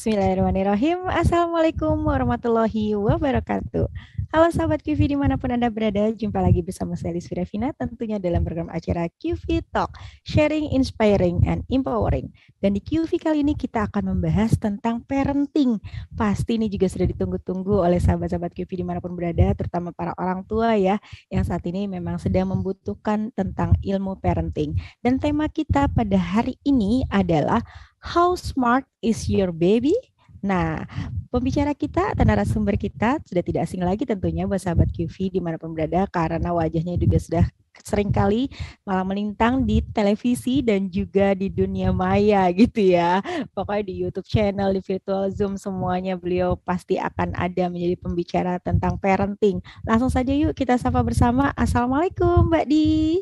Bismillahirrahmanirrahim. Assalamualaikum warahmatullahi wabarakatuh. Halo sahabat QV dimanapun Anda berada, jumpa lagi bersama saya Lisvira Vina tentunya dalam program acara QV Talk, Sharing, Inspiring, and Empowering. Dan di QV kali ini kita akan membahas tentang parenting. Pasti ini juga sudah ditunggu-tunggu oleh sahabat-sahabat QV dimanapun berada, terutama para orang tua ya, yang saat ini memang sedang membutuhkan tentang ilmu parenting. Dan tema kita pada hari ini adalah How smart is your baby? Nah, pembicara kita atau narasumber kita sudah tidak asing lagi tentunya buat sahabat QV dimanapun berada karena wajahnya juga sudah sering kali malah melintang di televisi dan juga di dunia maya gitu ya. Pokoknya di YouTube channel, di virtual Zoom semuanya beliau pasti akan ada menjadi pembicara tentang parenting. Langsung saja yuk kita sapa bersama. Assalamualaikum Mbak Di.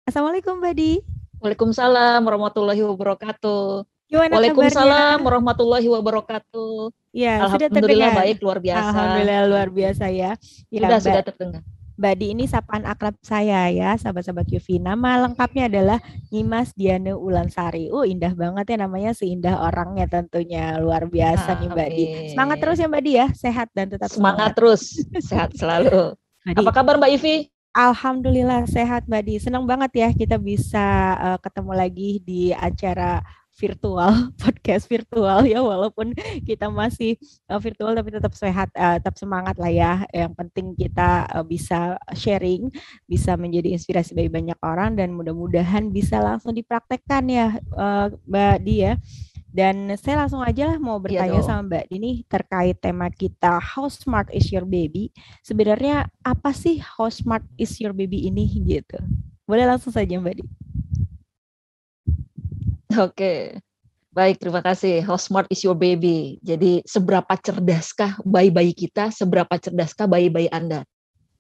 Assalamualaikum Mbak Di. Waalaikumsalam warahmatullahi wabarakatuh. Gimana Waalaikumsalam kabarnya? warahmatullahi wabarakatuh. Ya, sudah Alhamdulillah terdengar. baik, luar biasa. Alhamdulillah luar biasa ya. Ya, Sudah terdengar. Mbak Di ini sapaan akrab saya ya, sahabat-sahabat QV. Nama lengkapnya adalah Nyimas Diane Ulansari. Indah banget ya namanya, seindah orangnya tentunya. Luar biasa nih Mbak Di. Semangat terus ya Mbak Di ya, sehat dan tetap Semangat semangat. terus, sehat selalu. Mbak Di, Apa kabar Mbak Ivi? Alhamdulillah sehat Mbak Di. Senang banget ya kita bisa ketemu lagi di acara virtual, podcast virtual ya, walaupun kita masih virtual tapi tetap sehat, tetap semangat lah ya. Yang penting kita bisa sharing, bisa menjadi inspirasi bagi banyak orang dan mudah-mudahan bisa langsung dipraktekkan ya Mbak Di ya. Dan saya langsung aja lah mau bertanya sama Mbak Dini terkait tema kita How Smart is Your Baby. Sebenarnya apa sih How Smart is Your Baby ini gitu? Boleh langsung saja Mbak Dini. Oke, baik, terima kasih. How smart is your baby? Jadi seberapa cerdaskah bayi-bayi kita, seberapa cerdaskah bayi-bayi Anda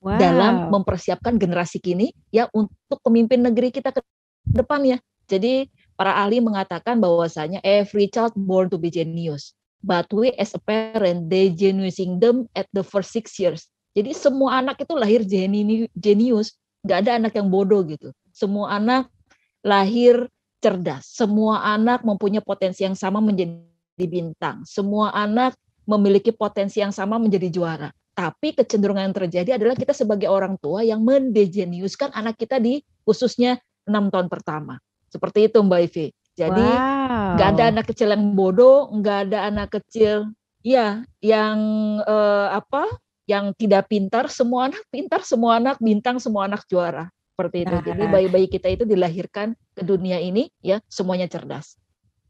dalam mempersiapkan generasi kini ya untuk pemimpin negeri kita ke depannya. Jadi para ahli mengatakan bahwasanya every child born to be genius, but we as a parent they geniusing them at the first 6 years. Jadi semua anak itu lahir genius, nggak ada anak yang bodoh gitu. Semua anak lahir cerdas, semua anak mempunyai potensi yang sama menjadi bintang, semua anak memiliki potensi yang sama menjadi juara. Tapi kecenderungan yang terjadi adalah kita sebagai orang tua yang mendejeniuskan anak kita di khususnya 6 tahun pertama. Seperti itu Mbak Ivi. Jadi nggak ada anak kecil yang bodoh, nggak ada anak kecil ya yang yang tidak pintar. Semua anak pintar, semua anak bintang, semua anak juara. Seperti itu. Jadi bayi-bayi kita itu dilahirkan ke dunia ini ya semuanya cerdas.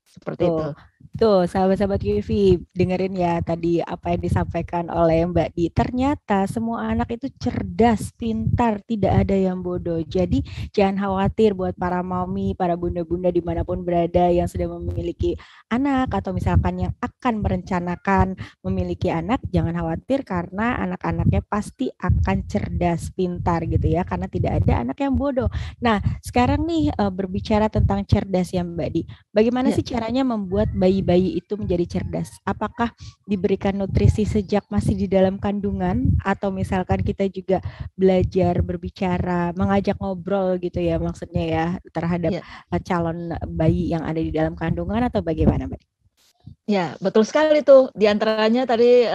Seperti itu. Tuh, sahabat-sahabat QV, dengerin ya tadi apa yang disampaikan oleh Mbak Di. Ternyata semua anak itu cerdas, pintar, tidak ada yang bodoh. Jadi jangan khawatir buat para mami, para bunda-bunda dimanapun berada yang sudah memiliki anak atau misalkan yang akan merencanakan memiliki anak, jangan khawatir karena anak-anaknya pasti akan cerdas, pintar gitu ya, karena tidak ada anak yang bodoh. Nah, sekarang nih berbicara tentang cerdas ya Mbak Di. Bagaimana sih caranya membuat bayi-bayi itu menjadi cerdas? Apakah diberikan nutrisi sejak masih di dalam kandungan atau misalkan kita juga belajar berbicara, mengajak ngobrol gitu ya maksudnya ya terhadap calon bayi yang ada di dalam kandungan atau bagaimana Mbak? Ya, betul sekali tuh. Di antaranya tadi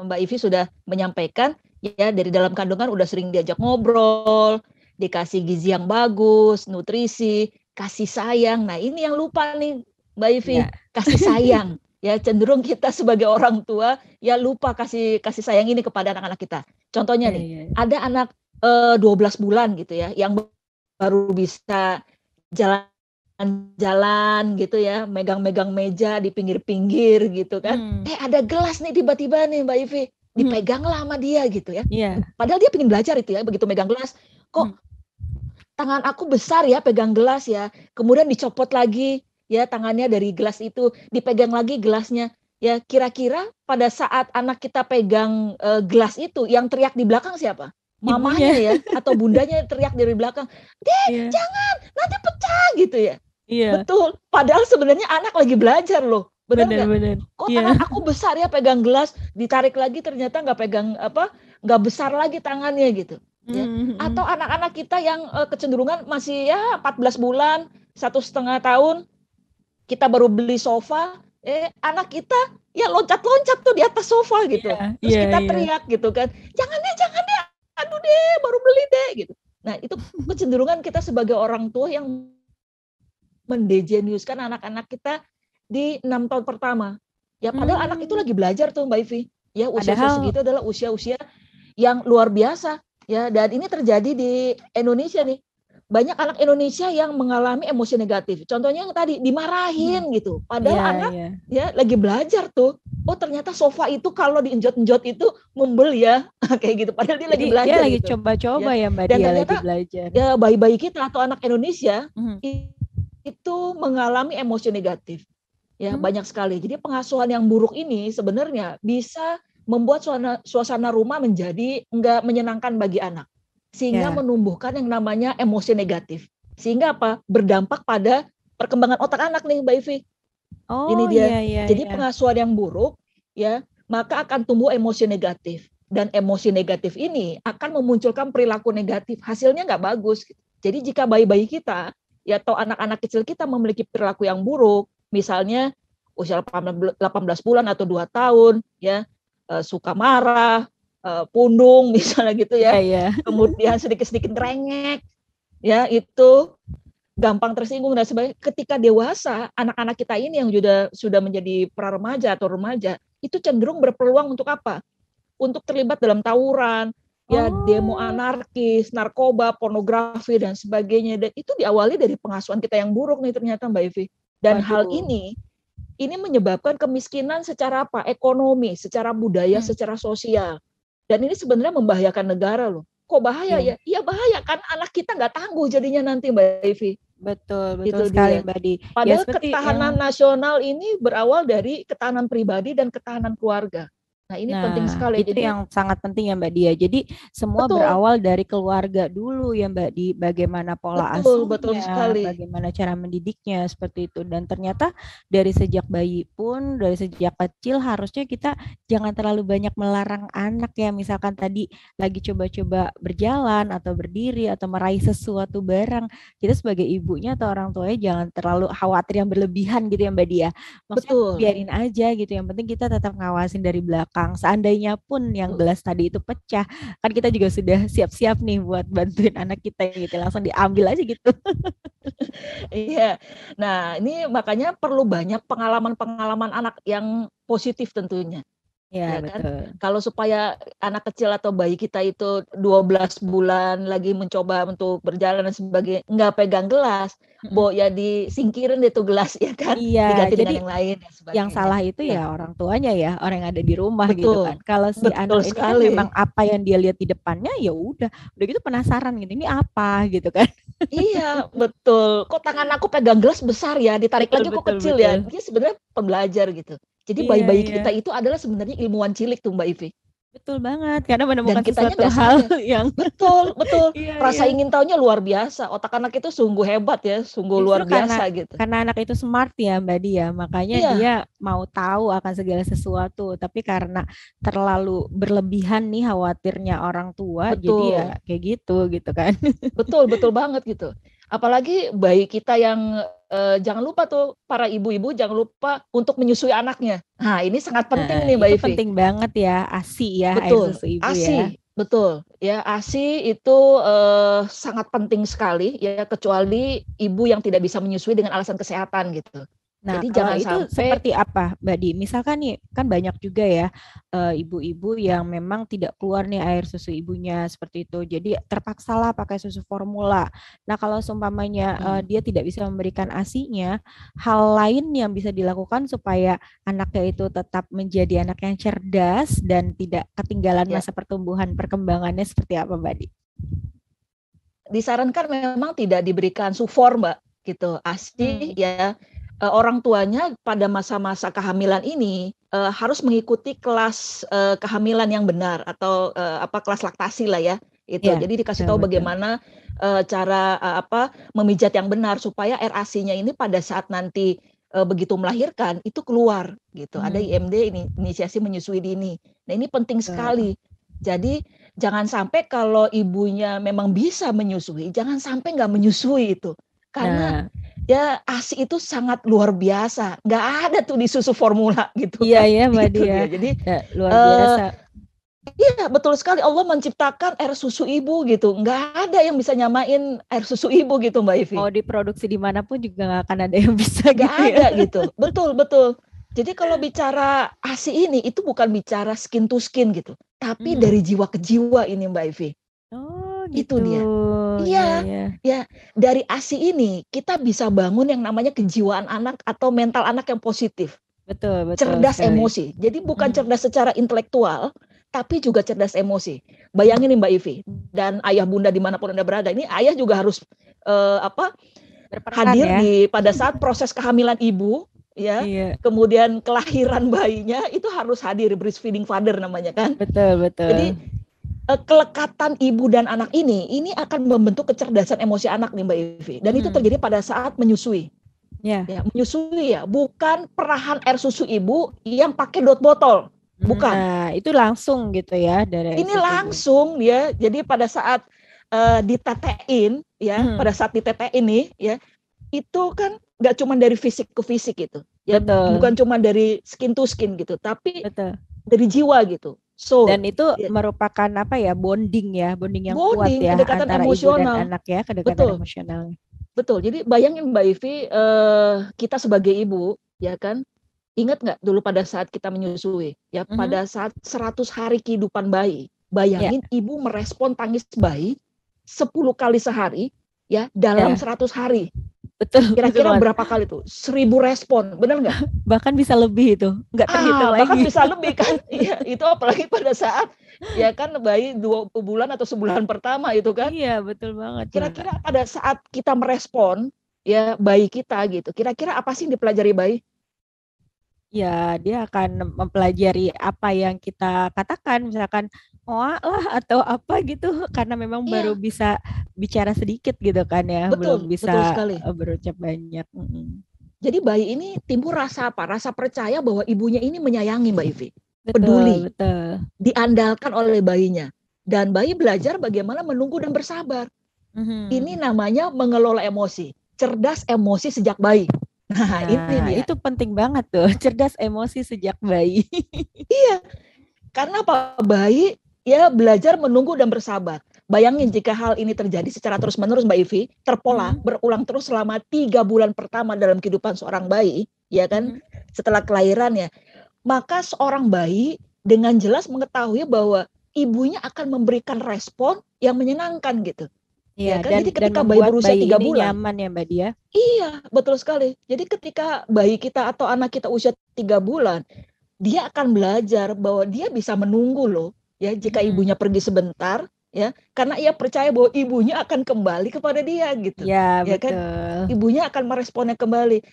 Mbak Ivi sudah menyampaikan ya dari dalam kandungan udah sering diajak ngobrol, dikasih gizi yang bagus, nutrisi, kasih sayang. Nah, ini yang lupa nih Mbak Ivi, kasih sayang. Ya, cenderung kita sebagai orang tua ya lupa kasih sayang ini kepada anak-anak kita. Contohnya nih, ada anak 12 bulan gitu ya yang baru bisa jalan gitu ya, megang-megang meja di pinggir-pinggir gitu kan. Ada gelas nih tiba-tiba nih Mbak Ivi, dipeganglah sama dia gitu ya. Padahal dia pengen belajar itu ya, begitu megang gelas, kok tangan aku besar ya pegang gelas ya. Kemudian dicopot lagi ya tangannya dari gelas itu, dipegang lagi gelasnya. Ya kira-kira pada saat anak kita pegang gelas itu, yang teriak di belakang siapa? Mamanya ya, atau bundanya teriak dari belakang, "Dek, jangan, nanti pecah," gitu ya. Betul, padahal sebenarnya anak lagi belajar loh. Benar nggak? Kok tangan aku besar ya pegang gelas, ditarik lagi ternyata nggak besar lagi tangannya gitu. Ya. Atau anak-anak kita yang kecenderungan masih ya 14 bulan, 1,5 tahun, kita baru beli sofa, anak kita ya loncat-loncat tuh di atas sofa gitu. Terus kita teriak gitu kan, jangan deh, aduh deh, baru beli deh gitu. Nah itu kecenderungan kita sebagai orang tua yang mendejeniuskan anak-anak kita di 6 tahun pertama. Ya padahal anak itu lagi belajar tuh Mbak Ivi. Ya usia-usia segitu adalah usia-usia yang luar biasa. Ya, dan ini terjadi di Indonesia nih. Banyak anak Indonesia yang mengalami emosi negatif. Contohnya yang tadi dimarahin gitu. Padahal anak ya lagi belajar tuh. Oh ternyata sofa itu kalau dienjot-enjot itu membel ya. Kayak gitu. Padahal dia lagi belajar. Dia lagi gitu. coba-coba ya Mbak. Dan dia ternyata lagi belajar. Ya bayi-bayi kita atau anak Indonesia itu mengalami emosi negatif. Ya banyak sekali. Jadi pengasuhan yang buruk ini sebenarnya bisa membuat suasana rumah menjadi enggak menyenangkan bagi anak. Sehingga menumbuhkan yang namanya emosi negatif. Sehingga apa? Berdampak pada perkembangan otak anak nih, Mbak Ivi. Ini dia. Jadi pengasuhan yang buruk, ya, maka akan tumbuh emosi negatif. Dan emosi negatif ini akan memunculkan perilaku negatif. Hasilnya nggak bagus. Jadi jika bayi-bayi kita, ya atau anak-anak kecil kita memiliki perilaku yang buruk, misalnya usia 18 bulan atau 2 tahun, ya, suka marah, pundung misalnya gitu ya, kemudian sedikit-sedikit ngerengek, ya itu gampang tersinggung dan sebagainya. Ketika dewasa, anak-anak kita ini yang sudah menjadi pra-remaja atau remaja, itu cenderung berpeluang untuk apa? Untuk terlibat dalam tawuran, ya demo anarkis, narkoba, pornografi dan sebagainya. Dan itu diawali dari pengasuhan kita yang buruk nih ternyata Mbak Ivi. Dan hal ini menyebabkan kemiskinan secara apa? Ekonomi, secara budaya, secara sosial. Dan ini sebenarnya membahayakan negara loh. Kok bahaya ya? Iya bahaya kan anak kita nggak tangguh jadinya nanti Mbak Evi. Betul sekali Mbak Di. Padahal ketahanan nasional ini berawal dari ketahanan pribadi dan ketahanan keluarga. Nah ini penting sekali. Itu jadi, yang sangat penting ya Mbak Dia. Jadi semua berawal dari keluarga dulu ya Mbak Di. Bagaimana pola asuhnya, bagaimana cara mendidiknya seperti itu. Dan ternyata dari sejak bayi pun, dari sejak kecil harusnya kita jangan terlalu banyak melarang anak ya. Misalkan tadi lagi coba-coba berjalan atau berdiri atau meraih sesuatu barang. Kita sebagai ibunya atau orang tuanya jangan terlalu khawatir yang berlebihan gitu ya Mbak Dia. Maksudnya biarin aja gitu. Yang penting kita tetap ngawasin dari belakang. Seandainya pun yang gelas tadi itu pecah, kan kita juga sudah siap-siap nih buat bantuin anak kita gitu, langsung diambil aja gitu. Iya, nah ini makanya perlu banyak pengalaman-pengalaman anak yang positif tentunya. Ya kan? Betul. Kalau supaya anak kecil atau bayi kita itu 12 bulan lagi mencoba untuk berjalan dan sebagainya, nggak pegang gelas, ya disingkirin itu gelas ya kan, diganti dengan yang lain dan sebagainya. Yang salah itu ya orang tuanya ya, orang yang ada di rumah gitu kan. Kalau si anak ini kan memang apa yang dia lihat di depannya ya udah gitu penasaran gitu, ini apa gitu kan. Iya betul, kok tangan aku pegang gelas besar ya, ditarik lagi kok kecil ya, dia sebenarnya pembelajar gitu. Jadi bayi-bayi kita itu adalah sebenarnya ilmuwan cilik tuh Mbak Ivi. Betul banget, karena menemukan sesuatu hal yang betul. Rasa ingin tahunya luar biasa. Otak anak itu sungguh hebat ya, sungguh luar biasa gitu. Karena anak itu smart ya Mbak Dia, makanya dia mau tahu akan segala sesuatu. Tapi karena terlalu berlebihan nih khawatirnya orang tua, jadi ya kayak gitu kan. Betul banget gitu. Apalagi bayi kita yang jangan lupa tuh para ibu-ibu jangan lupa untuk menyusui anaknya. Nah ini sangat penting nih Mbak Ivi. Itu penting banget ya, ASI ya, air susu ibu ASI, ya. Betul ya, ASI itu sangat penting sekali ya, kecuali ibu yang tidak bisa menyusui dengan alasan kesehatan gitu. Nah, jadi jangan itu sampai seperti apa, Mbak Di? Misalkan nih, kan banyak juga ya ibu-ibu yang memang tidak keluar nih air susu ibunya seperti itu. Jadi terpaksalah pakai susu formula. Nah, kalau seumpamanya dia tidak bisa memberikan ASI-nya, hal lain yang bisa dilakukan supaya anaknya itu tetap menjadi anak yang cerdas dan tidak ketinggalan masa pertumbuhan perkembangannya seperti apa, Mbak Di? Disarankan memang tidak diberikan sufor, Mbak, gitu. ASI ya. Orang tuanya pada masa-masa kehamilan ini harus mengikuti kelas kehamilan yang benar atau kelas laktasi lah ya itu. Jadi dikasih tahu bagaimana cara memijat yang benar supaya air ASI-nya ini pada saat nanti begitu melahirkan itu keluar gitu. Ada IMD inisiasi menyusui dini. Nah ini penting sekali. Jadi jangan sampai kalau ibunya memang bisa menyusui, jangan sampai nggak menyusui itu. Karena ya ASI itu sangat luar biasa. Nggak ada tuh di susu formula gitu Iya kan. ya Mbak Itu Dia. dia. Jadi Ya, luar biasa. iya betul sekali, Allah menciptakan air susu ibu gitu. Nggak ada yang bisa nyamain air susu ibu gitu Mbak Ivi. Mau diproduksi dimanapun juga nggak akan ada yang bisa Nggak gitu ya. ada gitu. Betul, betul. Jadi kalau bicara ASI ini, itu bukan bicara skin to skin gitu. Tapi dari jiwa ke jiwa ini Mbak Ivi. Oh Itu gitu. dia. Iya Iya, ya. ya dari ASI ini kita bisa bangun yang namanya kejiwaan anak atau mental anak yang positif. Betul betul Cerdas sekali. emosi. Jadi bukan cerdas secara intelektual, tapi juga cerdas emosi. Bayangin nih Mbak Ivi, dan ayah bunda dimanapun Anda berada, ini ayah juga harus Berperan hadir ya. pada saat proses kehamilan ibu, ya, Iya. kemudian kelahiran bayinya itu harus hadir, breastfeeding father namanya kan. Betul betul. Jadi kelekatan ibu dan anak ini akan membentuk kecerdasan emosi anak nih Mbak Ivi. Dan itu terjadi pada saat menyusui. Ya. Ya, menyusui ya, bukan perahan air susu ibu yang pakai dot botol, bukan. Nah, itu langsung gitu ya dari Ini situ. langsung ya. Jadi pada saat ditetein ya, pada saat ditetein nih ya, itu kan nggak cuma dari fisik ke fisik gitu. Ya, Betul. bukan cuma dari skin to skin gitu, tapi Betul. dari jiwa gitu. So, dan itu merupakan apa ya, bonding yang kuat ya kedekatan antara emosional. ibu dan anak ya, kedekatan emosional. Betul. Jadi bayangin Mbak Ivi, kita sebagai ibu, ya kan, ingat nggak dulu pada saat kita menyusui, ya pada saat 100 hari kehidupan bayi, bayangin ibu merespon tangis bayi 10 kali sehari, ya dalam 100 hari. Betul. Kira-kira berapa kali tuh? 1000 respon, benar nggak? Bahkan bisa lebih itu, nggak terhitung lagi. Bahkan bisa lebih kan? Iya, itu apalagi pada saat ya kan bayi 2 bulan atau sebulan pertama itu kan? Iya, betul banget. Kira-kira pada saat kita merespon ya bayi kita gitu, kira-kira apa sih yang dipelajari bayi? Ya, dia akan mempelajari apa yang kita katakan, misalkan oa lah atau apa gitu, karena memang baru bisa bicara sedikit gitu kan ya, belum bisa betul sekali. berucap banyak. Jadi bayi ini timbul rasa apa? Rasa percaya bahwa ibunya ini menyayangi Mbak Ivi, peduli, diandalkan oleh bayinya, dan bayi belajar bagaimana menunggu dan bersabar. Ini namanya mengelola emosi, cerdas emosi sejak bayi. Nah, ini dia. Itu penting banget tuh, cerdas emosi sejak bayi. Iya, karena apa? Bayi ya belajar menunggu dan bersabar. Bayangin jika hal ini terjadi secara terus-menerus Mbak Ivi, terpola, berulang terus selama 3 bulan pertama dalam kehidupan seorang bayi, ya kan, setelah kelahiran ya, maka seorang bayi dengan jelas mengetahui bahwa ibunya akan memberikan respon yang menyenangkan gitu. Iya, ya kan? Dan, jadi ketika dan bayi berusia 3 bulan nyaman ya Mbak Dia. Iya, betul sekali. Jadi ketika bayi kita atau anak kita usia 3 bulan, dia akan belajar bahwa dia bisa menunggu loh, ya jika ibunya pergi sebentar, ya karena ia percaya bahwa ibunya akan kembali kepada dia gitu. Ya, ya betul. Kan? Ibunya akan meresponnya kembali.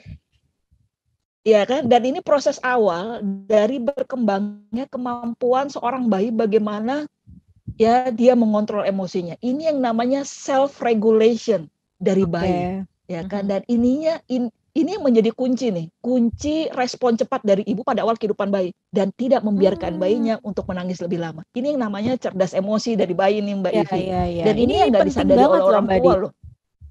Ya kan? Dan ini proses awal dari berkembangnya kemampuan seorang bayi bagaimana ya dia mengontrol emosinya. Ini yang namanya self regulation dari bayi, ya kan? Dan ini yang menjadi kunci nih, kunci respon cepat dari ibu pada awal kehidupan bayi dan tidak membiarkan bayinya untuk menangis lebih lama. Ini yang namanya cerdas emosi dari bayi nih Mbak Ivi. Dan ini yang nggak disadari oleh orang tua loh.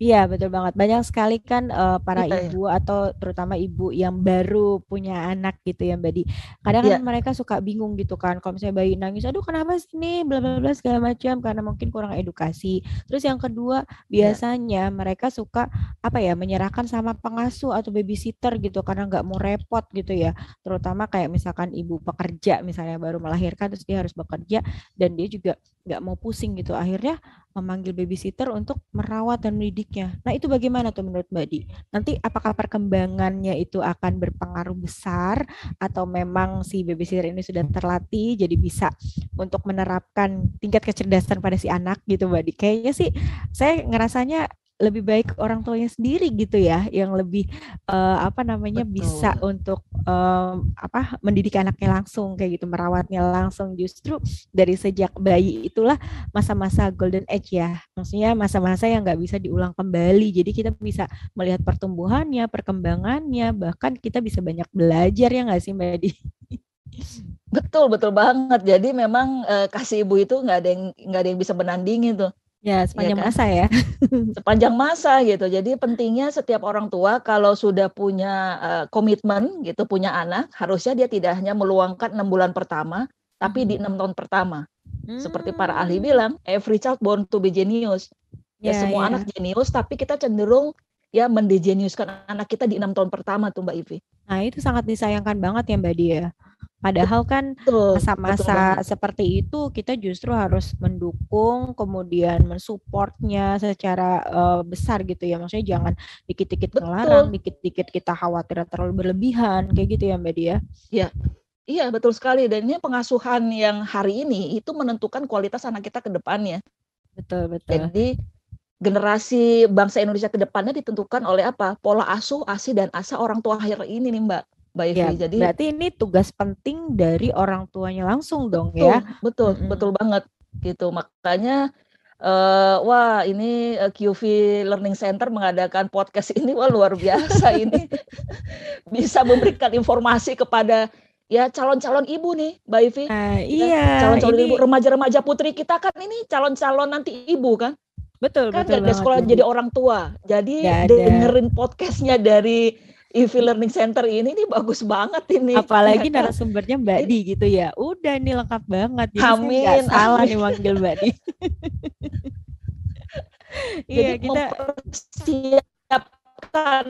Iya, betul banget. Banyak sekali kan para ibu atau terutama ibu yang baru punya anak gitu ya Mbak Di. Kadang kan mereka suka bingung gitu kan. Kalau misalnya bayi nangis, aduh kenapa sih nih, bla bla bla segala macam, karena mungkin kurang edukasi. Terus yang kedua, biasanya mereka suka apa ya, menyerahkan sama pengasuh atau babysitter gitu karena nggak mau repot gitu ya. Terutama kayak misalkan ibu pekerja misalnya baru melahirkan terus dia harus bekerja dan dia juga nggak mau pusing gitu. Akhirnya memanggil babysitter untuk merawat dan mendidiknya. Nah, itu bagaimana tuh menurut Mbak Di? Nanti apakah perkembangannya itu akan berpengaruh besar atau memang si babysitter ini sudah terlatih jadi bisa untuk menerapkan tingkat kecerdasan pada si anak gitu Mbak Di? Kayaknya sih saya ngerasanya lebih baik orang tuanya sendiri gitu ya, yang lebih bisa untuk mendidik anaknya langsung kayak gitu, merawatnya langsung. Justru dari sejak bayi itulah masa-masa golden age ya, maksudnya masa-masa yang nggak bisa diulang kembali. Jadi kita bisa melihat pertumbuhannya, perkembangannya, bahkan kita bisa banyak belajar ya nggak sih Mbak Di? Betul banget. Jadi memang kasih ibu itu nggak ada yang bisa menandingi tuh. Ya, ya sepanjang kan? masa ya. Sepanjang masa gitu. Jadi pentingnya setiap orang tua kalau sudah punya komitmen gitu, punya anak, harusnya dia tidak hanya meluangkan 6 bulan pertama, tapi di 6 tahun pertama. Seperti para ahli Hmm, bilang, every child born to be genius. Ya ya, semua anak ya. jenius, tapi kita cenderung ya mendejeniuskan anak kita di 6 tahun pertama tuh Mbak Ivi. Nah, itu sangat disayangkan banget ya Mbak Dia. Padahal kan Betul, betul masa-masa banget. seperti itu kita justru harus mendukung, kemudian mensupportnya secara besar gitu ya. Maksudnya jangan dikit-dikit ngelarang, Betul. dikit-dikit kita khawatir terlalu berlebihan, kayak gitu ya Mbak Dia. Ya, iya betul sekali. Dan ini pengasuhan yang hari ini itu menentukan kualitas anak kita ke depannya. Betul, betul. Jadi generasi bangsa Indonesia ke depannya ditentukan oleh apa? Pola asuh, ASI, dan ASA orang tua akhir ini nih Mbak Ya, Ivi. Jadi berarti ini tugas penting dari orang tuanya langsung dong ya. betul, betul, betul Mm-mm. banget gitu. Makanya wah ini QV Learning Center mengadakan podcast ini wah luar biasa ini bisa memberikan informasi kepada ya calon-calon ibu nih Mbak Ivi. Nah, Ya, iya, calon-calon ini ibu, remaja-remaja putri kita kan ini calon-calon nanti ibu kan. betul, Kan betul gak ada banget sekolah Badi. jadi orang tua. Jadi Nggak ada. dengerin podcastnya dari EV Learning Center ini bagus banget ini, ya Apalagi kan? narasumbernya Mbak Di gitu ya. Udah nih lengkap banget. Jadi saya nggak Amin, salah amin. nih manggil Mbak Di. Iya, Jadi kita mempersiapkan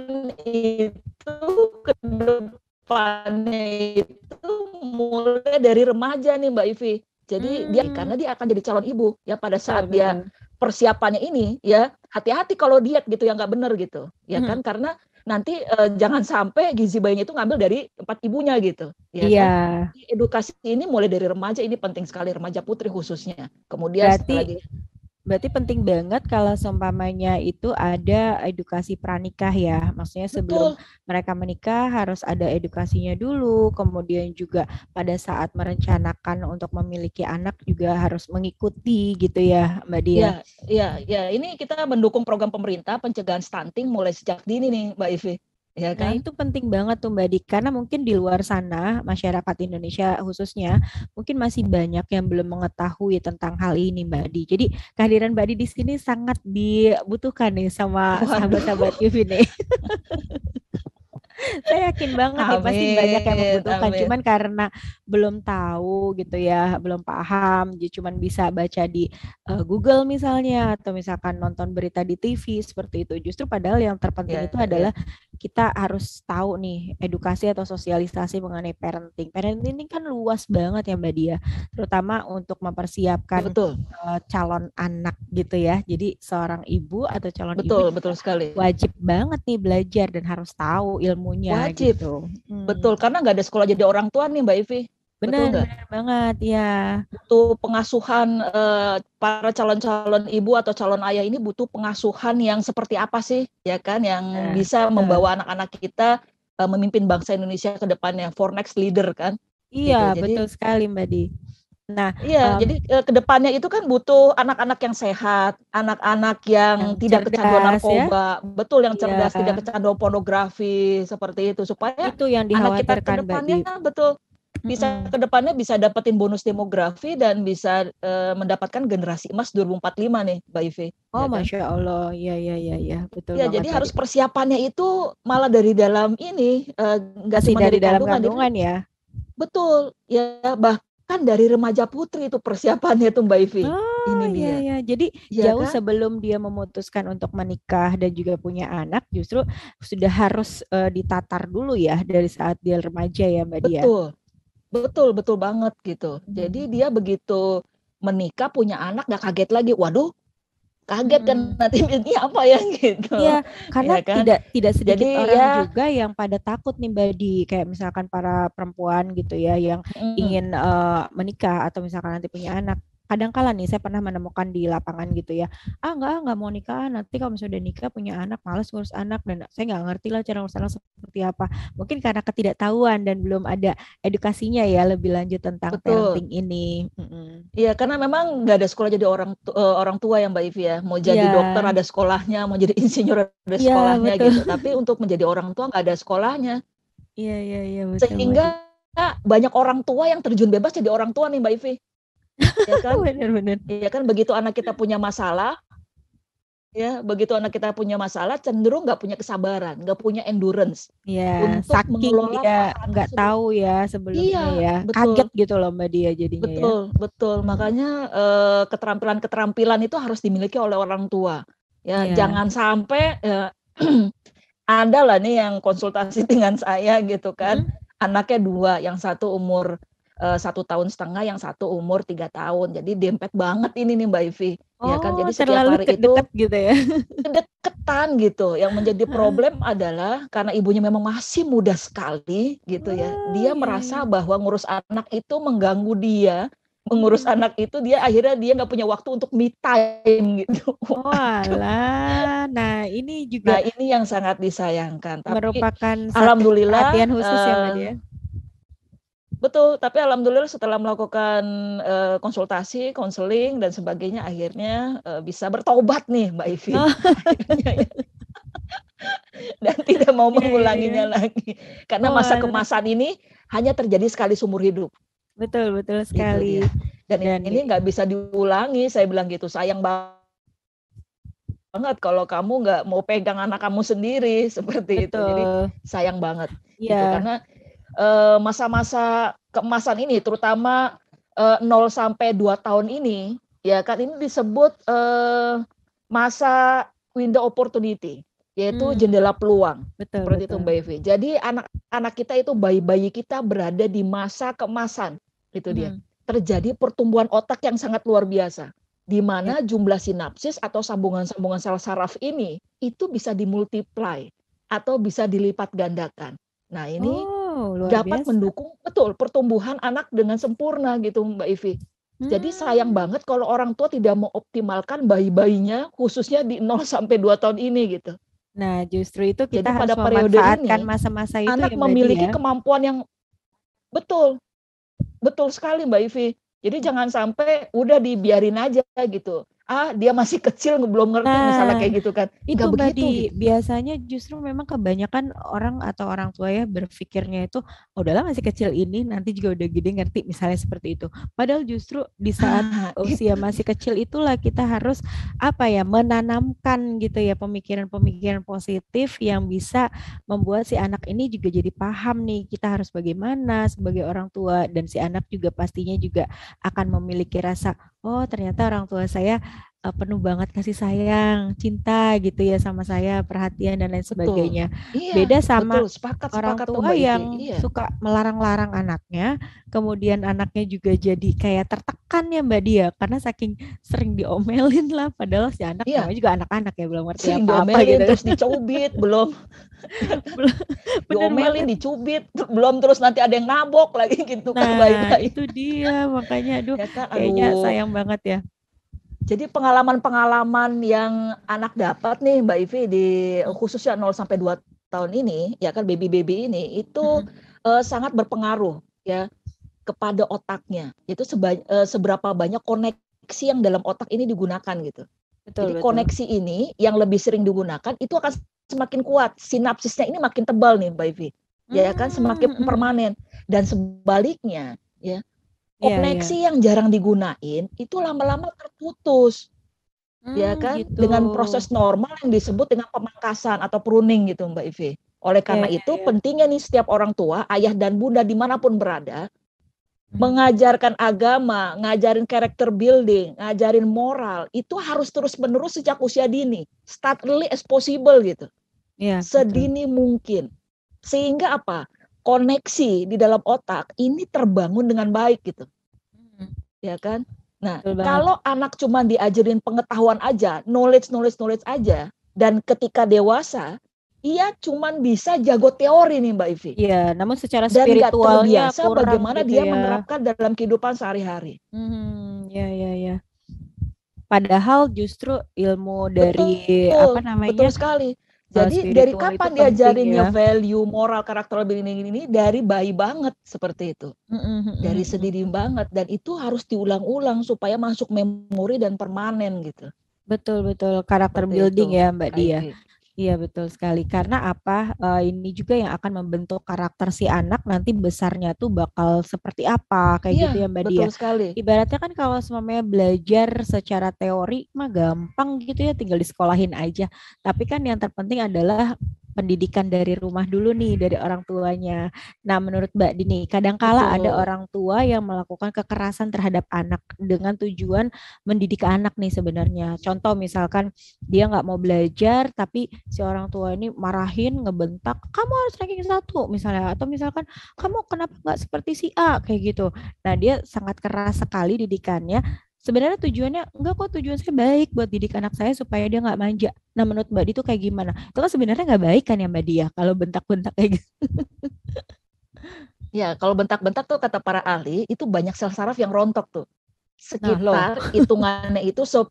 itu ke depannya itu mulai dari remaja nih Mbak Ivi. Jadi dia hmm, karena dia akan jadi calon ibu ya pada betul, saat dia betul. persiapannya ini ya hati-hati kalau diet gitu yang nggak bener gitu ya Mhm. kan karena nanti jangan sampai gizi bayinya itu ngambil dari tempat ibunya gitu ya Iya, kan. Edukasi ini mulai dari remaja ini penting sekali remaja putri khususnya. Kemudian berarti setelah lagi berarti penting banget kalau seumpamanya itu ada edukasi pranikah ya. Maksudnya sebelum betul. mereka menikah harus ada edukasinya dulu. Kemudian juga pada saat merencanakan untuk memiliki anak juga harus mengikuti gitu ya, Mbak Dia. Ya, ya, ya. Ini kita mendukung program pemerintah pencegahan stunting mulai sejak dini nih, Mbak Ivi. Ya Nah, kan? itu penting banget tuh Mbak Dik, karena mungkin di luar sana, masyarakat Indonesia khususnya, mungkin masih banyak yang belum mengetahui tentang hal ini Mbak Di. Jadi kehadiran Mbak Di di sini sangat dibutuhkan nih sama sahabat-sahabat Waduh, Yufi nih. Saya yakin banget nih pasti banyak yang amin, membutuhkan, amin. cuman karena belum tahu gitu ya, belum paham, jadi cuman bisa baca di Google misalnya, atau misalkan nonton berita di TV seperti itu. Justru padahal yang terpenting Ya, itu adalah ya. kita harus tahu nih edukasi atau sosialisasi mengenai parenting. Parenting ini kan luas banget ya Mbak Dia, terutama untuk Ya, mempersiapkan betul. calon anak gitu ya. Jadi seorang ibu atau calon ibu Betul, juga betul sekali. wajib banget nih belajar dan harus tahu ilmunya Wajib. gitu. Betul, karena nggak ada sekolah jadi orang tua nih, Mbak Ivi. Betul Benar, nggak? benar banget ya. Butuh pengasuhan para calon-calon ibu atau calon ayah ini butuh pengasuhan yang seperti apa sih, ya kan? Yang Nah, bisa betul. membawa anak-anak kita memimpin bangsa Indonesia ke depannya, for next leader kan? Iya, Gitu. Jadi betul sekali Mbak Di. Nah, iya, em, jadi ke depannya itu kan butuh anak-anak yang sehat, anak-anak yang yang tidak kecanduan cerdas ya. narkoba, betul yang Iya, cerdas, tidak kecanduan pornografi, seperti itu. Supaya itu yang anak kita ke dikhawatirkan Mbak Di. depannya betul bisa Mm-mm. ke depannya bisa dapetin bonus demografi dan bisa mendapatkan generasi emas 2045 nih, Mbak Ivi, Oh, ya kan? Masya Allah. Iya, iya, iya, iya. Betul Ya, banget jadi Mbak Di. harus persiapannya itu malah dari dalam ini, nggak Masih cuma dari dari dalam kandungan, jadi kandungan ya. betul, ya bahkan dari remaja putri itu persiapannya tuh Mbak Ivi. Oh, Ini iya, dia, iya. Jadi ya jauh kan? sebelum dia memutuskan untuk menikah dan juga punya anak, justru sudah harus ditatar dulu ya dari saat dia remaja ya Mbak Dia. Betul, betul, betul banget gitu. Jadi Hmm. dia begitu menikah punya anak nggak kaget lagi, waduh, kaget kan Mm-mm. nanti ini apa ya gitu, Iya, karena ya kan? tidak tidak Jadi sedikit orang ya, juga yang pada takut nih Mbak Di, kayak misalkan para perempuan gitu ya yang mm, ingin menikah atau misalkan nanti punya anak. Kadang-kala nih saya pernah menemukan di lapangan gitu ya. Nggak mau nikah, nanti kalau misalnya udah nikah punya anak, males ngurus anak dan saya nggak ngerti lah cara ngurus anak seperti apa. Mungkin karena ketidaktahuan dan belum ada edukasinya ya lebih lanjut tentang betul. parenting ini. Mm-mm. Iya, karena memang nggak ada sekolah jadi orang tua ya Mbak Ivi ya. Mau Iya, jadi dokter ada sekolahnya, mau jadi insinyur ada iya sekolahnya betul. gitu. Tapi untuk menjadi orang tua nggak ada sekolahnya. Iya, iya, iya betul Mbak Di. Sehingga banyak orang tua yang terjun bebas jadi orang tua nih Mbak Ivi. Ya kan? Bener-bener. Ya kan begitu anak kita punya masalah, Ya, begitu anak kita punya masalah, cenderung nggak punya kesabaran, nggak punya endurance Ya, untuk saking mengelola dia perasaan nggak tersebut. tahu ya sebelumnya Iya, ya, kaget betul, gitu loh Mbak Dia jadinya ya. betul, betul. Hmm, Makanya keterampilan-keterampilan itu harus dimiliki oleh orang tua. Ya, ya. jangan sampai ada lah nih yang konsultasi dengan saya gitu kan, Hmm? anaknya 2, yang satu umur 1,5 tahun, yang satu umur 3 tahun. Jadi dempet banget ini nih Mbak Ivi, ya kan. Oh, Jadi setiap terlalu hari itu deket-deket gitu ya. kedekatan gitu. Yang menjadi problem adalah karena ibunya memang masih muda sekali gitu ya. Oh, Dia iya, iya. merasa bahwa ngurus anak itu mengganggu dia. Mengurus Hmm. anak itu akhirnya dia nggak punya waktu untuk me time gitu. Oh, alah. Nah, ini juga Nah, ini yang sangat disayangkan. Tapi merupakan satu alhamdulillah perhatian khusus ya Mbak Dia. betul, tapi alhamdulillah setelah melakukan konsultasi, konseling dan sebagainya akhirnya bisa bertobat nih Mbak Ivi. Oh, Akhirnya ya, dan tidak mau iya, iya, iya. mengulanginya lagi. Karena Oh, masa alah. kemasan ini hanya terjadi sekali seumur hidup. Betul, betul Itu dia. sekali. Dan Dan ini nggak bisa diulangi, saya bilang gitu. Sayang banget kalau kamu nggak mau pegang anak kamu sendiri seperti itu. Jadi betul. sayang banget gitu Iya. karena masa-masa keemasan ini terutama 0 sampai 2 tahun ini ya kan ini disebut masa window opportunity, yaitu Hmm, jendela peluang. betul, Seperti itu betul. Mbak Evi. Jadi anak-anak kita itu bayi-bayi kita berada di masa keemasan. Itu dia. Hmm, Terjadi pertumbuhan otak yang sangat luar biasa di ya. mana jumlah sinapsis atau sambungan-sambungan sel saraf ini itu bisa dimultiply atau bisa dilipat gandakan. Nah, ini Oh, luar dapat biasa. mendukung betul pertumbuhan anak dengan sempurna gitu Mbak Ivi. Jadi sayang Hmm. banget kalau orang tua tidak mengoptimalkan bayi-bayinya khususnya di 0 sampai 2 tahun ini gitu. Nah, justru itu kita Jadi harus pada periode memanfaatkan ini masa-masa itu anak ya Mbak Dia. memiliki kemampuan yang betul, betul sekali Mbak Ivi. Jadi jangan sampai udah dibiarin aja gitu. Dia masih kecil belum ngerti misalnya Nah, kayak gitu kan. itu Nggak Mbak begitu Di, gitu. biasanya justru memang kebanyakan orang atau orang tua ya berpikirnya itu, "Oh, udahlah masih kecil ini, nanti juga udah gede ngerti," misalnya seperti itu. Padahal justru di saat usia Itu. masih kecil itulah kita harus apa ya, menanamkan gitu ya pemikiran-pemikiran positif yang bisa membuat si anak ini juga jadi paham nih kita harus bagaimana sebagai orang tua, dan si anak juga pastinya juga akan memiliki rasa, "Oh, ternyata orang tua saya penuh banget kasih sayang, cinta gitu ya sama saya, perhatian dan lain Betul. sebagainya." Iya, Beda sama betul. Sepakat orang sepakat tuh tua Mbak Ivi. yang Iya. suka melarang-larang anaknya, kemudian anaknya juga jadi kayak tertekan ya Mbak Dia, karena saking sering diomelin lah, padahal si anak Iya, namanya juga anak-anak ya belum ngerti sering apa-apa gitu diomelin kan. terus dicubit, belum Bener diomelin, banget. dicubit, belum terus nanti ada yang nabok lagi gitu kan Nah, bayi-bayi. itu dia makanya aduh Ya kan, kayaknya aduh. sayang banget ya. Jadi pengalaman-pengalaman yang anak dapat nih Mbak Ivi di khususnya 0 sampai 2 tahun ini, ya kan baby-baby ini itu Mm-mm. sangat berpengaruh ya kepada otaknya. Itu seberapa banyak koneksi yang dalam otak ini digunakan gitu. Betul, Jadi betul. koneksi ini yang lebih sering digunakan itu akan semakin kuat. Sinapsisnya ini makin tebal nih Mbak Ivi. Ya kan semakin Hmm. permanen. Dan sebaliknya ya Iya, iya. koneksi yang jarang digunain itu lama-lama terputus. Ya kan Gitu. dengan proses normal yang disebut dengan pemangkasan atau pruning gitu Mbak Ivi. Oleh Ya, karena ya, itu ya. pentingnya nih setiap orang tua, ayah dan bunda dimanapun berada, Hmm. mengajarkan agama, ngajarin character building, ngajarin moral, itu harus terus-menerus sejak usia dini. Start early as possible gitu. Ya, betul. Sedini mungkin. Sehingga apa? Koneksi di dalam otak ini terbangun dengan baik gitu. Hmm. Ya kan? Nah, Betul banget. kalau anak cuma diajarin pengetahuan aja, knowledge aja, dan ketika dewasa, ia cuma bisa jago teori nih Mbak Ivi. Iya, namun secara Dan nggak spiritualnya terbiasa kurang bagaimana gitu dia ya. menerapkan dalam kehidupan sehari-hari. Ya, ya, ya. Padahal justru ilmu dari apa Betul, betul namanya sekali. Jadi dari spiritual itu kapan penting diajarinnya ya. value, moral, karakter building ini dari bayi banget seperti itu. Dari Mm-mm. sedini banget dan itu harus diulang-ulang supaya masuk memori dan permanen gitu. Betul, betul, karakter Seperti building itu, ya Mbak Kak Dia. Ivi. Iya betul sekali. Karena apa? Ini juga yang akan membentuk karakter si anak nanti besarnya tuh bakal seperti apa kayak Iya, gitu ya Mbak betul Dia. sekali. Ibaratnya kan kalau semuanya belajar secara teori mah gampang gitu ya, tinggal disekolahin aja. Tapi kan yang terpenting adalah pendidikan dari rumah dulu nih, dari orang tuanya. Nah, menurut Mbak Dini, kadangkala ada Betul. orang tua yang melakukan kekerasan terhadap anak dengan tujuan mendidik anak nih sebenarnya. Contoh misalkan dia nggak mau belajar tapi si orang tua ini marahin, ngebentak, kamu harus ranking 1 misalnya, atau misalkan kamu kenapa nggak seperti si A kayak gitu. Nah, dia sangat keras sekali didikannya. Sebenarnya tujuannya enggak kok, tujuan saya baik buat didik anak saya supaya dia nggak manja. Nah, menurut Mbak Di itu kayak gimana? Itu kan sebenarnya nggak baik kan ya Mbak Dia kalau bentak-bentak kayak gitu. Ya, kalau bentak-bentak tuh kata para ahli itu banyak sel saraf yang rontok tuh. Nah, loh. Sekitar hitungannya itu 10.000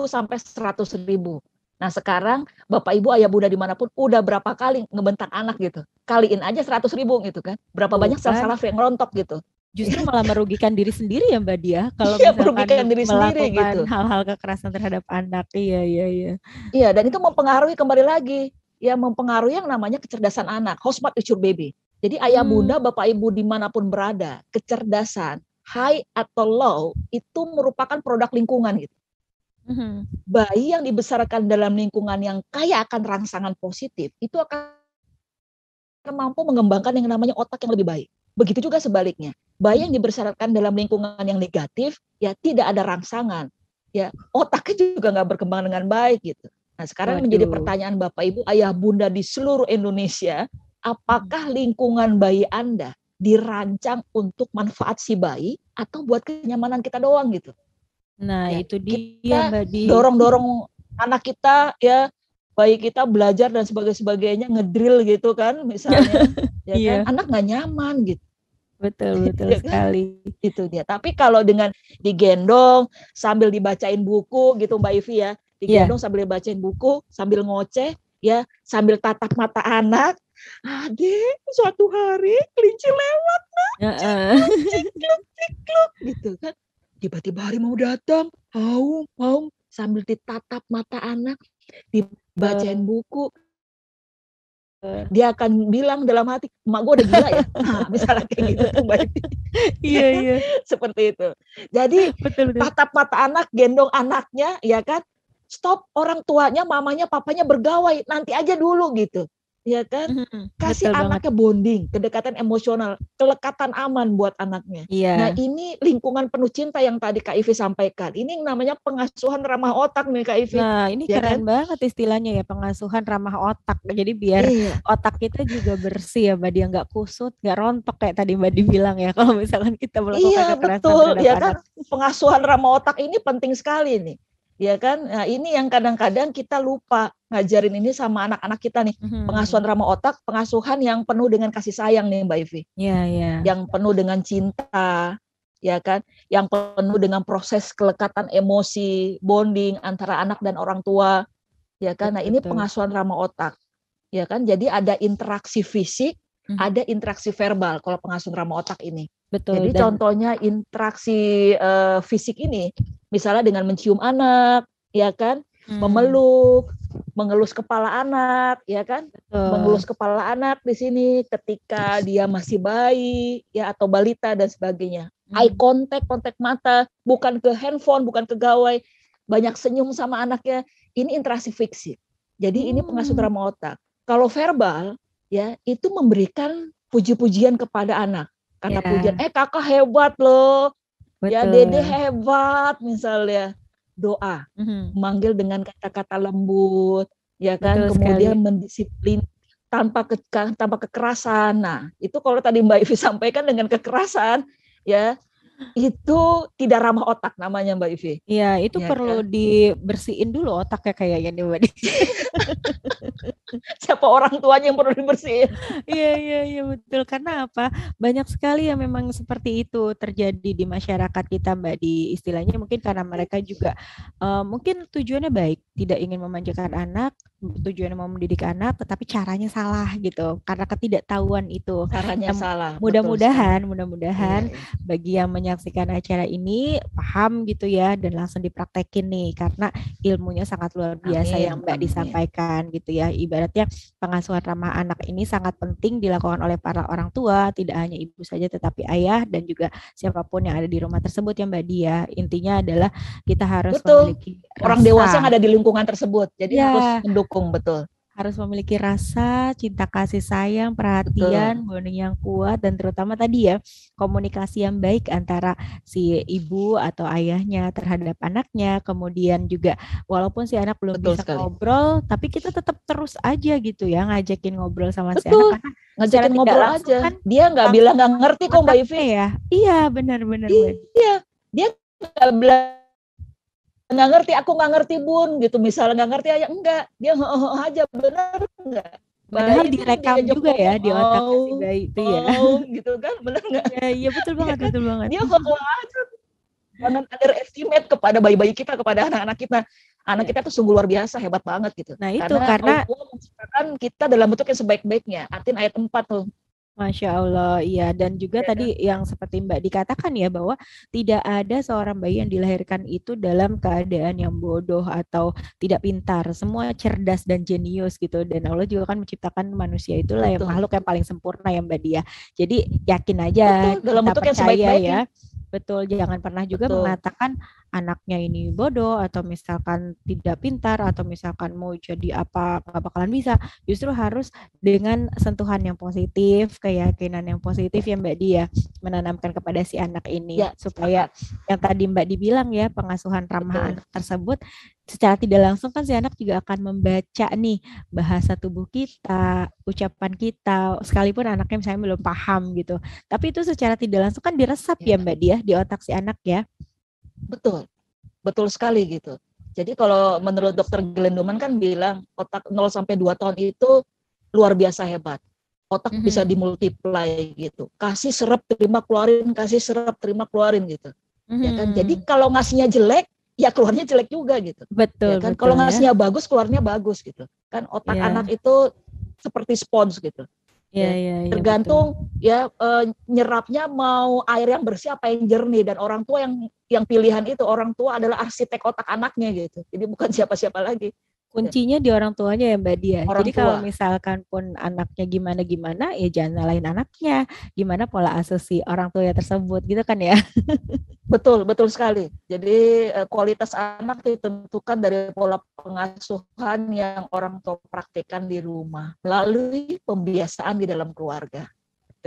sampai 100.000. Nah sekarang Bapak Ibu Ayah Bunda dimanapun udah berapa kali ngebentak anak gitu. Kaliin aja 100.000 gitu kan. Berapa Tuh banyak sel kan, saraf yang rontok gitu. justru malah merugikan diri sendiri ya Mbak Dia kalau Iya merugikan misalkan diri sendiri melakukan gitu. hal-hal kekerasan terhadap anak. Iya, iya, iya. Iya dan itu mempengaruhi kembali lagi. Ya mempengaruhi yang namanya kecerdasan anak. How smart is your baby? Jadi ayah Hmm. bunda, bapak ibu dimanapun berada, kecerdasan high atau low itu merupakan produk lingkungan gitu. Mhm. Bayi yang dibesarkan dalam lingkungan yang kaya akan rangsangan positif itu akan mampu mengembangkan yang namanya otak yang lebih baik. Begitu juga sebaliknya. Bayi yang dibesarkan dalam lingkungan yang negatif ya tidak ada rangsangan. Ya otaknya juga nggak berkembang dengan baik gitu. Nah sekarang menjadi Waduh. pertanyaan Bapak Ibu Ayah Bunda di seluruh Indonesia, apakah lingkungan bayi Anda dirancang untuk manfaat si bayi atau buat kenyamanan kita doang gitu? Nah, Ya itu dia kita Mbak Di. dorong-dorong anak kita ya bayi kita belajar dan sebagainya ngedrill gitu kan misalnya ya kan Iya, anak nggak nyaman gitu betul betul ya kan sekali. itu dia tapi kalau dengan digendong sambil dibacain buku gitu Mbak Ivi ya Iya. digendong sambil dibacain buku sambil ngoceh ya sambil tatap mata anak adek suatu hari kelinci lewat Heeh. cikluk cikluk cikluk gitu kan tiba-tiba hari mau datang mau sambil ditatap mata anak dibacain Betul. buku dia akan bilang dalam hati emak gue udah gila ya nah misalnya kayak gitu tuh Mbak Ivi ya Iya, kan iya. seperti itu jadi Betul betul. tatap mata anak gendong anaknya ya kan stop orang tuanya mamanya papanya bergawai nanti aja dulu gitu ya kan Mhm. kasih Betul banget. anaknya bonding kedekatan emosional kelekatan aman buat anaknya nah Iya. ini lingkungan penuh cinta yang tadi Kak Ivi sampaikan ini namanya pengasuhan ramah otak nih Kak Ivi Nah, ini ya keren kan banget istilahnya ya, pengasuhan ramah otak. Jadi biar iya otak kita juga bersih ya, Mbak Dia nggak kusut, nggak rontok kayak tadi Mbak Di bilang ya. Kalau misalkan kita melakukan Iya kekerasan betul terhadap ya anak. kan pengasuhan ramah otak ini penting sekali nih ya kan nah ini yang kadang-kadang kita lupa ngajarin ini sama anak-anak kita nih pengasuhan Mhm. ramah otak pengasuhan yang penuh dengan kasih sayang nih Mbak Ivi Iya, iya. yang penuh dengan cinta ya kan yang penuh dengan proses kelekatan emosi bonding antara anak dan orang tua ya kan nah Betul ini betul. pengasuhan ramah otak ya kan jadi ada interaksi fisik Mhm. ada interaksi verbal kalau pengasuhan ramah otak ini Betul jadi dan contohnya interaksi fisik ini, misalnya dengan mencium anak, ya kan, hmm, memeluk, mengelus kepala anak, ya kan, betul. mengelus kepala anak di sini ketika dia masih bayi, ya atau balita dan sebagainya. Eye Mhm. contact, kontak mata, bukan ke handphone, bukan ke gawai, banyak senyum sama anaknya. Ini interaksi fisik. Jadi ini pengasuh Hmm, drama otak. Kalau verbal, ya itu memberikan puji-pujian kepada anak kata pujian, ya, kakak hebat loh, ya dede betul. hebat misalnya, doa, Mhm. memanggil dengan kata-kata lembut, ya kan, Betul sekali. kemudian mendisiplin tanpa kekerasan. Nah, itu kalau tadi Mbak Ivi sampaikan dengan kekerasan, ya itu tidak ramah otak namanya Mbak Ivi, Iya, itu ya perlu kan. dibersihin dulu otaknya kayaknya nih Mbak. Siapa orang tuanya yang perlu dibersihin? Iya, iya, iya betul. Karena apa? Banyak sekali yang memang seperti itu terjadi di masyarakat kita, Mbak. Di istilahnya mungkin karena mereka juga mungkin tujuannya baik, tidak ingin memanjakan anak, tujuannya mau mendidik anak, tetapi caranya salah gitu, karena ketidaktahuan itu. Caranya Yang salah, betul sekali. mudah-mudahan Iya. bagi yang menyaksikan acara ini paham gitu ya, dan langsung dipraktekin nih, karena ilmunya sangat luar biasa yang Amin, Mbak amin. disampaikan gitu ya. Ibaratnya pengasuhan ramah anak ini sangat penting dilakukan oleh para orang tua, tidak hanya ibu saja tetapi ayah dan juga siapapun yang ada di rumah tersebut ya Mbak Dia. Intinya adalah kita harus Betul. memiliki Orang dewasa yang rasa, ada di lingkungan tersebut, jadi harus ya, mendukung, betul. harus memiliki rasa, cinta kasih sayang, perhatian, Betul, bonding yang kuat, dan terutama tadi ya, komunikasi yang baik antara si ibu atau ayahnya terhadap anaknya. Kemudian juga, walaupun si anak belum betul bisa sekali. ngobrol, tapi kita tetap terus aja gitu ya, ngajakin ngobrol sama si anak, Betul, karena secara ngajakin tidak ngobrol langsung aja. kan Dia nggak bilang langsung nggak ngerti kok Mbak Ivi. otaknya ya. Iya, benar-benar. Iya, dia nggak bilang nggak ngerti, aku nggak ngerti bun, gitu. Misalnya nggak ngerti aja, enggak. Dia aja, bener nggak? Padahal Bayi itu direkam diajak juga ya ngomong, di otaknya si bayi itu ya. gitu kan, bener nggak? Iya, iya betul Dia banget, kan, betul banget. dia aja. Jangan underestimate kepada bayi-bayi kita, kepada anak-anak kita. Anak Ya. kita tuh sungguh luar biasa, hebat banget gitu. Nah itu Karena karena Allah menciptakan kita dalam bentuk yang sebaik-baiknya. Artinya ayat 4 tuh. Masya Allah, iya. Dan juga Ya kan? tadi yang seperti Mbak dikatakan ya, bahwa tidak ada seorang bayi yang dilahirkan itu dalam keadaan yang bodoh atau tidak pintar. Semua cerdas dan jenius gitu. Dan Allah juga kan menciptakan manusia itulah yang Betul. makhluk yang paling sempurna ya Mbak Dia. Jadi yakin aja, Betul, dalam kita bentuk yang percaya ya. sebaik-baiknya. Betul, jangan pernah juga Betul. mengatakan anaknya ini bodoh atau misalkan tidak pintar atau misalkan mau jadi apa nggak bakalan bisa. Justru harus dengan sentuhan yang positif, keyakinan yang positif ya Mbak Dia, menanamkan kepada si anak ini Ya, supaya sepakat. yang tadi Mbak dibilang ya, pengasuhan ramah Betul. anak tersebut secara tidak langsung kan si anak juga akan membaca nih bahasa tubuh kita, ucapan kita, sekalipun anaknya misalnya belum paham gitu. Tapi itu secara tidak langsung kan diresap ya Ya, Mbak Dia di otak si anak ya. betul. Betul sekali gitu. Jadi kalau menurut dokter Glendoman kan bilang otak 0 sampai 2 tahun itu luar biasa hebat. Otak bisa dimultiply gitu. Kasih serap terima keluarin, kasih serap terima keluarin gitu. Ya kan? Jadi kalau ngasihnya jelek, ya keluarnya jelek juga gitu. Ya Betul, kan? Kalau betul ya. ngasihnya bagus, keluarnya bagus gitu. Kan otak Ya, anak itu seperti spons gitu. ya, Ya, ya, ya betul. tergantung ya nyerapnya mau air yang bersih apa yang jernih, dan orang tua yang pilihan itu, orang tua adalah arsitek otak anaknya gitu. Jadi bukan siapa-siapa lagi. Kuncinya di orang tuanya ya Mbak Dia. Jadi Orang kalau tua. misalkan pun anaknya gimana-gimana, ya jangan nyalain anaknya. Gimana pola asuh si orang tua tersebut gitu kan ya. Betul, betul sekali. Jadi kualitas anak ditentukan dari pola pengasuhan yang orang tua praktikkan di rumah melalui pembiasaan di dalam keluarga.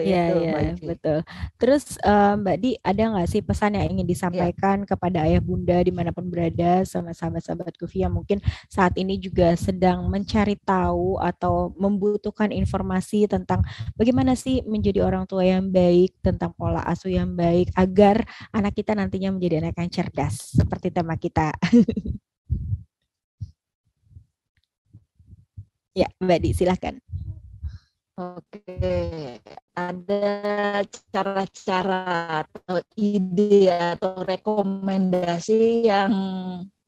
Iya, Itu iya, Mbak Ivi. betul. Terus Mbak Di, ada nggak sih pesan yang ingin Ya. disampaikan kepada ayah bunda dimanapun berada sama sahabat-sahabat Kufi yang mungkin saat ini juga sedang mencari tahu atau membutuhkan informasi tentang bagaimana sih menjadi orang tua yang baik, tentang pola asuh yang baik, agar anak kita nantinya menjadi anak yang cerdas, seperti tema kita. Ya, Mbak Di, silahkan. Oke, ada cara-cara atau ide atau rekomendasi yang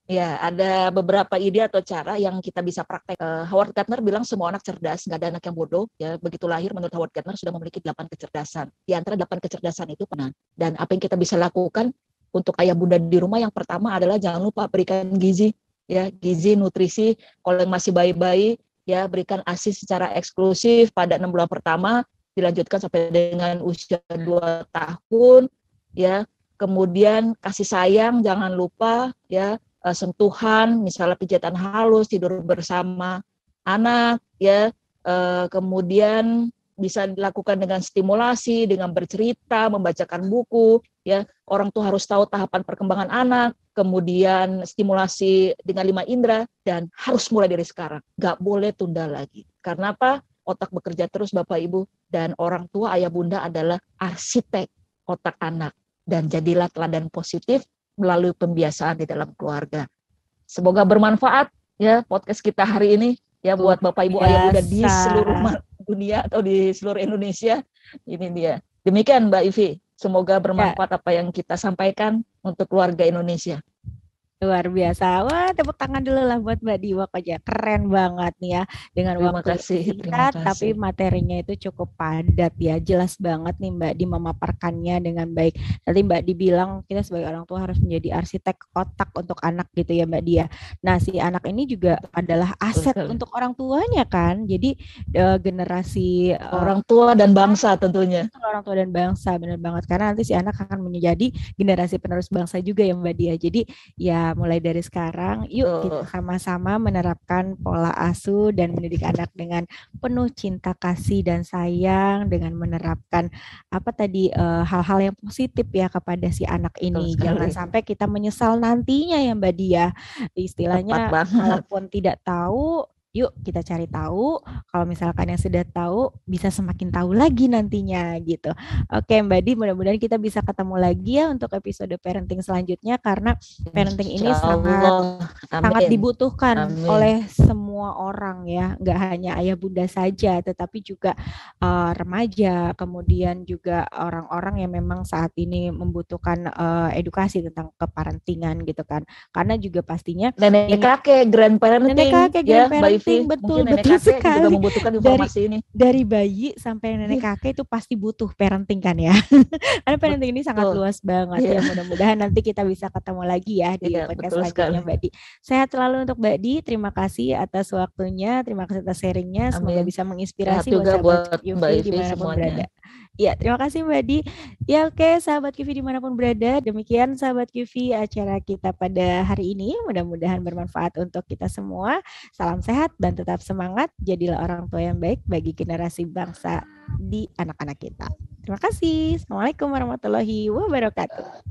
ya ada beberapa ide atau cara yang kita bisa praktek. Howard Gardner bilang semua anak cerdas, nggak ada anak yang bodoh. Ya begitu lahir menurut Howard Gardner sudah memiliki 8 kecerdasan. Di antara 8 kecerdasan itu pernah. Dan apa yang kita bisa lakukan untuk ayah bunda di rumah, yang pertama adalah jangan lupa berikan gizi, ya gizi, nutrisi. Kalau yang masih bayi-bayi, ya berikan ASI secara eksklusif pada 6 bulan pertama, dilanjutkan sampai dengan usia 2 tahun, ya. Kemudian kasih sayang, jangan lupa ya, sentuhan, misalnya pijatan halus, tidur bersama anak, ya. Kemudian bisa dilakukan dengan stimulasi, dengan bercerita, membacakan buku, ya. Orang tua harus tahu tahapan perkembangan anak, kemudian stimulasi dengan 5 indera, dan harus mulai dari sekarang. Nggak boleh tunda lagi. Karena apa? Otak bekerja terus Bapak Ibu, dan orang tua ayah bunda adalah arsitek otak anak. Dan jadilah teladan positif melalui pembiasaan di dalam keluarga. Semoga bermanfaat ya podcast kita hari ini ya buat Luar Bapak Ibu ayah bunda di biasa. seluruh dunia atau di seluruh Indonesia. Ini dia. Demikian Mbak Ivi. Semoga Ya, bermanfaat apa yang kita sampaikan untuk keluarga Indonesia. Luar biasa. Wah, tepuk tangan dulu lah buat Mbak Diwa aja. Keren banget nih ya. Dengan Terima waktu yang kasih, terima singkat, tapi kasih. materinya itu cukup padat ya. Jelas banget nih Mbak Di memaparkannya dengan baik. Tadi Mbak dibilang kita sebagai orang tua harus menjadi arsitek otak untuk anak gitu ya Mbak Dia. Nah, si anak ini juga adalah Betul aset sekali. untuk orang tuanya kan. Jadi generasi Orang tua dan bangsa tentunya. orang tua dan bangsa, benar banget, karena nanti si anak akan menjadi generasi penerus bangsa juga ya Mbak Dia. Jadi ya mulai dari sekarang yuk kita Tuh. sama-sama menerapkan pola asuh dan mendidik anak dengan penuh cinta kasih dan sayang, dengan menerapkan apa tadi hal-hal yang positif ya kepada si anak Betul ini. Jangan sekali. sampai kita menyesal nantinya ya Mbak Dia. Tepat Istilahnya banget. kalaupun tidak tahu, yuk kita cari tahu. Kalau misalkan yang sudah tahu, bisa semakin tahu lagi nantinya gitu. Oke Mbak Di, mudah-mudahan kita bisa ketemu lagi ya untuk episode parenting selanjutnya, karena parenting ini Insya sangat Allah. sangat Amin. dibutuhkan Amin. oleh semua orang ya, nggak hanya ayah bunda saja, tetapi juga remaja, kemudian juga orang-orang yang memang saat ini membutuhkan edukasi tentang keparentingan gitu kan, karena juga pastinya Nenek ini kakek, nenek grandparenting, kakek, ya Mbak Ivi. grandparenting, Mungkin betul nenek betul kakek juga sekali. membutuhkan Dari informasi ini. bayi sampai nenek kakek itu pasti butuh parenting kan ya. Karena parenting ini sangat Betul. luas banget Iya, ya. Mudah-mudahan nanti kita bisa ketemu lagi ya di iya, podcast betul selanjutnya sekali. Mbak Di. Sehat selalu untuk Mbak Di. Terima kasih atas waktunya, terima kasih atas sharingnya. Semoga Amin. bisa Sehat menginspirasi buat juga sahabat buat Mbak Yufi Ivi dimanapun berada. semuanya. Ya, terima kasih Mbak Di. Ya oke, sahabat QV dimanapun berada. Demikian sahabat QV acara kita pada hari ini. Mudah-mudahan bermanfaat untuk kita semua. Salam sehat dan tetap semangat. Jadilah orang tua yang baik bagi generasi bangsa di anak-anak kita. Terima kasih. Assalamualaikum warahmatullahi wabarakatuh.